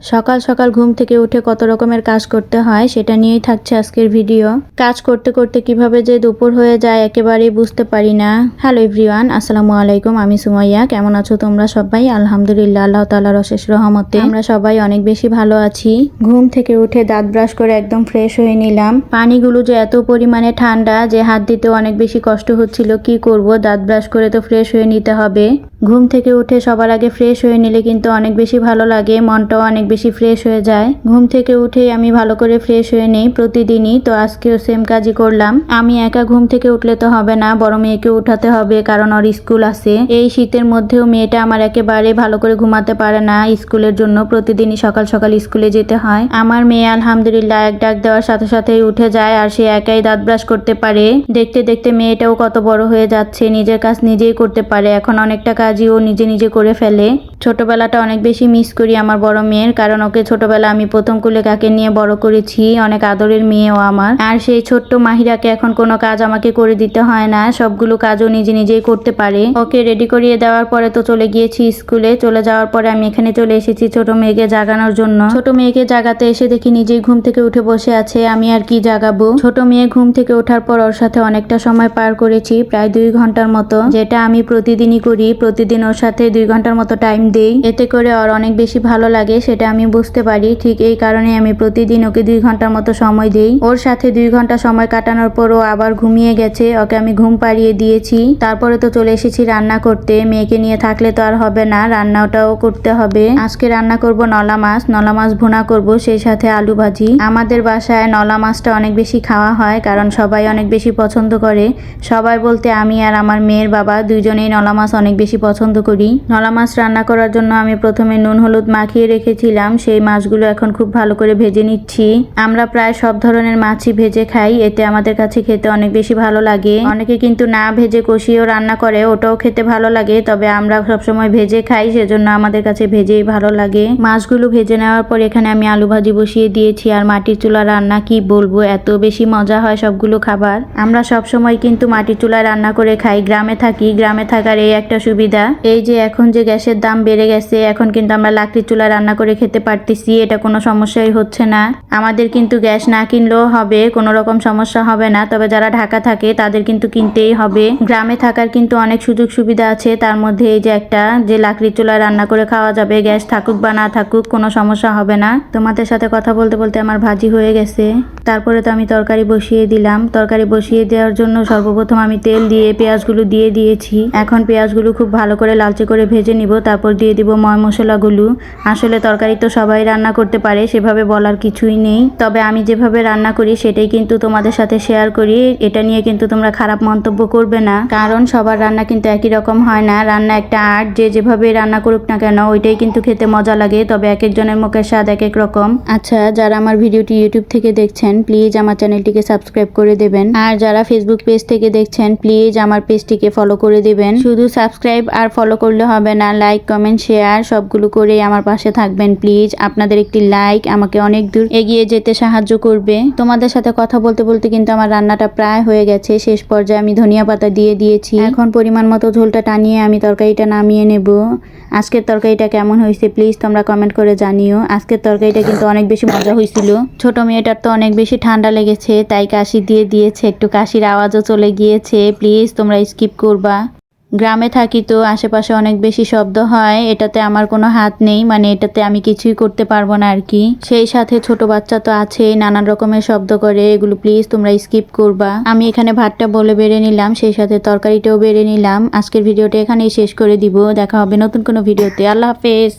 সকাল সকাল ঘুম থেকে উঠে কত রকমের কাজ করতে হয় সেটা নিয়েই থাকছে আজকের ভিডিও। কাজ করতে করতে কিভাবে যে দুপুর হয়ে যায় একেবারেই বুঝতে পারি না। হ্যালো এভরিওয়ান, আসসালামু আলাইকুম। আমি সুমাইয়া। কেমন আছো তোমরা সবাই? আলহামদুলিল্লাহ, আল্লাহ তাআলার অশেষ রহমতে আমরা সবাই অনেক বেশি ভালো আছি। ঘুম থেকে উঠে দাঁত ব্রাশ করে একদম ফ্রেশ হয়ে নিলাম। পানিগুলো যে এত পরিমাণে ঠান্ডা যে হাত দিতে অনেক বেশি কষ্ট হচ্ছিল। কি করব, দাঁত ব্রাশ করে তো ফ্রেশ হয়ে নিতে হবে। ঘুম থেকে উঠে সবার আগে ফ্রেশ হয়ে নিলে কিন্তু অনেক বেশি ভালো লাগে, মনটাও অনেক বেশি ফ্রেশ হয়ে যায়। ঘুম থেকে উঠেই আমি ভালো করে ফ্রেশ হয়ে নেই প্রতিদিনই, তো আজকেও সেম কাজই করলাম। আমি একা ঘুম থেকে উঠলে তো হবে না, বড় মেয়েকে উঠাতে হবে, কারণ ওর স্কুল আছে। এই শীতের মধ্যেও মেয়েটা আমার একেবারে ভালো করে ঘুমাতে পারে না স্কুলের জন্য, প্রতিদিনই সকাল সকাল স্কুলে যেতে হয়। আমার মেয়ে আলহামদুলিল্লাহ এক ডাক দেওয়ার সাথে সাথেই উঠে যায়, আর সে একাই দাঁত ব্রাশ করতে পারে। দেখতে দেখতে মেয়েটাও কত বড় হয়ে যাচ্ছে, নিজের কাজ নিজেই করতে পারে। এখন অনেকটা কাজই ও নিজে নিজে করে ফেলে। ছোটবেলাটা অনেক বেশি মিস করি আমার বড় মেয়ের, কারণ ওকে ছোটবেলা আমি প্রথম কুলে কাকে নিয়ে বড় করেছি। অনেক আদরের মেয়েও আমার। আর সেই ছোট্ট মাহিরাকে এখন কোনো কাজ আমাকে করে দিতে হয় না, সবগুলো কাজও নিজে নিজেই করতে পারে। ওকে রেডি করিয়ে দেওয়ার পরে তো চলে গিয়েছি স্কুলে। চলে যাওয়ার পরে আমি এখানে চলে এসেছি ছোট মেয়েকে জাগানোর জন্য। ছোট মেয়েকে জাগাতে এসে দেখি নিজেই ঘুম থেকে উঠে বসে আছে। আমি আর কি জাগাবো। ছোট মেয়ে ঘুম থেকে ওঠার পর ওর সাথে অনেকটা সময় পার করেছি, প্রায় 2 ঘন্টার মতো, যেটা আমি প্রতিদিনই করি। প্রতিদিন ওর সাথে 2 ঘন্টার মতো টাইম দেই, এতে করে ওর অনেক বেশি ভালো লাগে, সেটা আমি বুঝতে পারি। ঠিক এই কারণে আমি প্রতিদিন ওকে 2 ঘন্টার মতো সময় দেই। ওর সাথে 2 ঘন্টা সময় কাটানোর পর ও আবার ঘুমিয়ে গেছে, ওকে আমি ঘুম পাড়িয়ে দিয়েছি। তারপরে তো চলে এসেছি রান্না করতে। মেয়েকে নিয়ে থাকলে তো আর হবে না, রান্নাটাও করতে হবে। আজকে রান্না করব নলা মাছ ভুনা করব, সেই সাথে আলু ভাজি। আমাদের বাসায় নলা মাছটা অনেক বেশি খাওয়া হয়, কারণ সবাই অনেক বেশি পছন্দ করে। সবাই বলতে আমি আর আমার মেয়ের বাবা দুইজনেই নলা মাছ অনেক বেশি পছন্দ করি। নলা মাছ রান্না করার জন্য আমি প্রথমে নুন হলুদ মাখিয়ে রেখেছিলাম, সেই মাছগুলো এখন খুব ভালো করে ভেজে নিচ্ছি। আমরা প্রায় সব ধরনের মাছই ভেজে খাই, এতে আমাদের কাছে খেতে অনেক বেশি ভালো লাগে। অনেকে কিন্তু না ভেজে কষিয়েও রান্না করে, ওটাও খেতে ভালো লাগে, তবে আমরা সবসময় ভেজে খাই, সেজন্য আমাদের কাছে ভেজেই ভালো লাগে। মাছগুলো ভেজে নেওয়ার পর এখানে আমি আলু ভাজি বসিয়ে দিয়েছি। আর মাটির চুলা রান্না কি বলবো, এত বেশি মজা হয় সবগুলো খাবার। আমরা সবসময় কিন্তু মাটির চুলায় রান্না করে খাই। গ্রামে থাকি, গ্রামে থাকার এই একটা সুবিধা, এই যে এখন যে গ্যাসের দাম বেড়ে গেছে, এখন কিন্তু আমরা লাকড়ির চুলায় রান্না করে খেতে পারতেছি, এটা কোনো সমস্যাই হচ্ছে না। আমাদের কিন্তু গ্যাস না কিনলেও হবে, কোনো রকম সমস্যা হবে না। তবে যারা ঢাকা থাকে তাদের কিন্তু কিনতেই হবে। গ্রামে থাকার কিন্তু অনেক সুযোগ সুবিধা আছে, তার মধ্যে এই যে একটা, যে লাকড়ির চুলায় রান্না করে খাওয়া যাবে, গ্যাস থাকুক বা না থাকুক কোনো সমস্যা হবে না। তোমাদের সাথে কথা বলতে বলতে আমার ভাজি হয়ে গেছে। তারপরে তো আমি তরকারি বসিয়ে দিলাম। তরকারি বসিয়ে দেওয়ার জন্য সর্বপ্রথম আমি তেল দিয়ে পেঁয়াজগুলো দিয়ে দিয়েছি। এখন পেঁয়াজগুলো খুব ভালো করে লালচে করে ভেজে নিব, তারপর দিয়ে দিব ময় মশলাগুলো। আসলে তরকারি তো সবাই রান্না করতে পারে, সেভাবে বলার কিছুই নেই, তবে আমি যেভাবে রান্না করি সেটাই কিন্তু তোমাদের সাথে শেয়ার করি। এটা নিয়ে কিন্তু তোমরা খারাপ মন্তব্য করবে না, কারণ সবার রান্না কিন্তু একই রকম হয় না। রান্না একটা আর্ট, যে যেভাবে রান্না করুক না কেন ওইটাই কিন্তু খেতে মজা লাগে, তবে এক একজনের মুখের স্বাদ এক এক রকম। আচ্ছা, যারা আমার ভিডিওটি ইউটিউব থেকে দেখছেন প্লিজ আমার চ্যানেলটিকে সাবস্ক্রাইব করে দেবেন, আর যারা ফেসবুক পেজ থেকে দেখছেন প্লিজ আমার পেজটিকে ফলো করে দেবেন। শুধু সাবস্ক্রাইব আর ফলো করলে হবে না, লাইক কমেন্ট শেয়ার সবগুলো করেই আমার পাশে থাকবেন প্লিজ। আপনাদের একটি লাইক আমাকে অনেক দূর এগিয়ে যেতে সাহায্য করবে। তোমাদের সাথে কথা বলতে বলতে কিন্তু আমার রান্নাটা প্রায় হয়ে গেছে, শেষ পর্যায়ে আমি ধনিয়া পাতা দিয়ে দিয়েছি। এখন পরিমাণ মতো ঝোলটা টানিয়ে আমি তরকারিটা নামিয়ে নেব। আজকের তরকারিটা কেমন হয়েছে প্লিজ তোমরা কমেন্ট করে জানিও। আজকের তরকারিটা কিন্তু অনেক বেশি মজা হয়েছিল। ছোট মেয়েটার তো অনেক বেশি ঠান্ডা লেগেছে, তাই কাশি দিয়ে দিয়েছে, একটু কাশির আওয়াজও চলে গিয়েছে, প্লিজ তোমরা স্কিপ করবা। গ্রামে থাকি তো আশেপাশে অনেক বেশি শব্দ হয়, এটাতে আমার কোনো হাত নেই, মানে এটাতে আমি কিছুই করতে পারবো না আর কি। সেই সাথে ছোট বাচ্চা তো আছেই, নানান রকমের শব্দ করে, এগুলো প্লিজ তোমরা স্কিপ করবা। আমি এখানে ভাতটা বলে বেড়ে নিলাম, সেই সাথে তরকারিটাও বেড়ে নিলাম। আজকের ভিডিওটা এখানেই শেষ করে দিব। দেখা হবে নতুন কোনো ভিডিওতে। আল্লাহ হাফেজ।